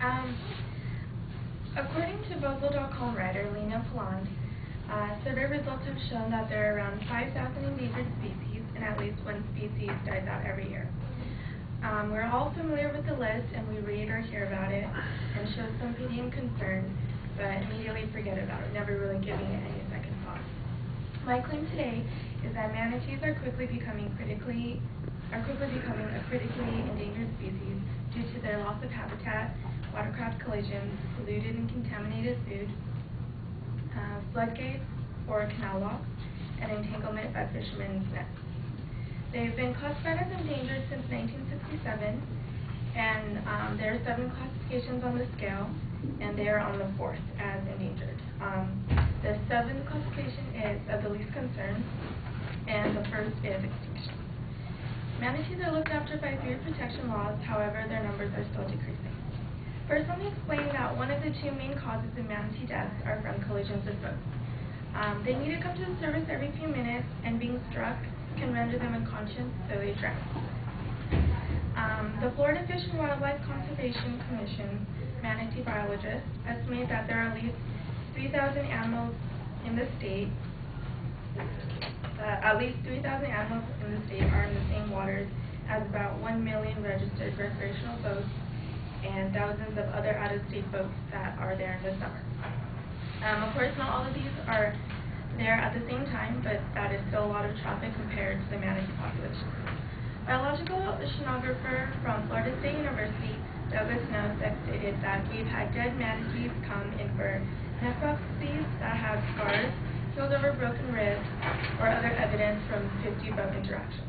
Um, According to Bustle.com writer Lena Plant, survey results have shown that there are around 5,000 endangered species, and at least one species dies out every year. We're all familiar with the list, and we read or hear about it, and show some pity and concern, but immediately forget about it, never really giving it any second thought. My claim today is that manatees are quickly becoming a critically endangered species due to their loss of habitat, watercraft collisions, polluted and contaminated food, floodgates or canal locks, and entanglement by fishermen's nets. They've been classified as endangered since 1967, and there are 7 classifications on the scale, and they are on the 4th as endangered. The 7th classification is of the least concern, and the 1st is extinction. Manatees are looked after by 3 protection laws, however, their numbers are still decreasing. First, let me explain that one of the 2 main causes of manatee deaths are from collisions with boats. They need to come to the surface every few minutes, and being struck can render them unconscious, so they drown. The Florida Fish and Wildlife Conservation Commission manatee biologists estimate that there are at least 3,000 animals in the state. At least 3,000 animals in the state are in the same waters as about 1 million registered recreational boats and thousands of other out-of-state boats that are there in the summer. Of course, not all of these are there at the same time, but that is still a lot of traffic compared to the manatee population. Biological oceanographer from Florida State University, Douglas Snow, stated that we've had dead manatees come in for necropsies that have scars, healed over broken ribs, or other evidence from 50 boat interactions.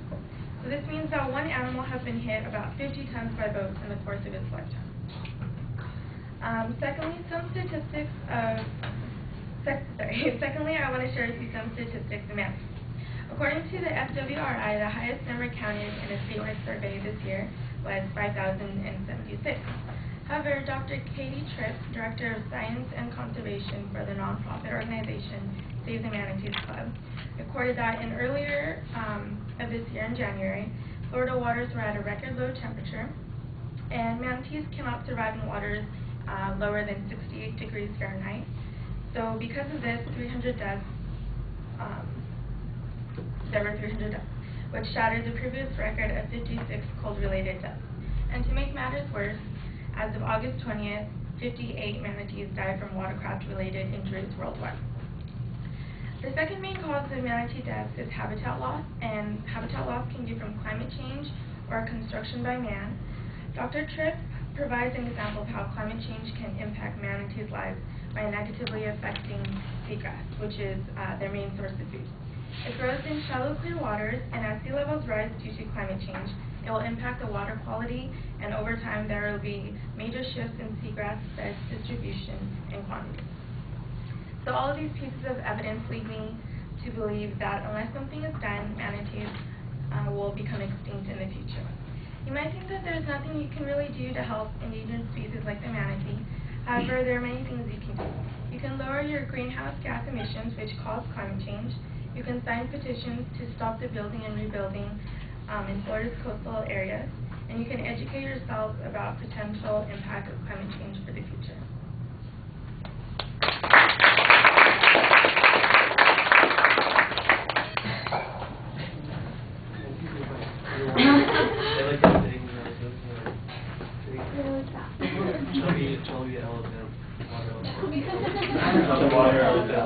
So this means that one animal has been hit about 50 times by boats in the course of its lifetime. Secondly, I want to share with you some statistics of manatees. According to the FWRI, the highest number counted in a statewide survey this year was 5,076. However, Dr. Katie Tripp, Director of Science and Conservation for the nonprofit organization Save the Manatees Club, reported that in earlier of this year in January, Florida waters were at a record low temperature, and manatees cannot survive in waters lower than 68 degrees Fahrenheit. So because of this, there were 300 deaths, which shattered the previous record of 56 cold-related deaths. And to make matters worse, as of August 20th, 58 manatees died from watercraft-related injuries worldwide. The second main cause of manatee deaths is habitat loss, and habitat loss can be from climate change or construction by man. Dr. Tripp provides an example of how climate change can impact manatees' lives by negatively affecting seagrass, which is their main source of food. It grows in shallow, clear waters, and as sea levels rise due to climate change, it will impact the water quality, and over time there will be major shifts in seagrass bed distribution and quantity. So all of these pieces of evidence lead me to believe that unless something is done, manatees will become extinct in the future. You might think that there's nothing you can really do to help endangered species like the manatee. However, there are many things you can do. You can lower your greenhouse gas emissions, which cause climate change. You can sign petitions to stop the building and rebuilding in Florida's coastal areas. And you can educate yourself about potential impact of climate change for the future. Water elephant.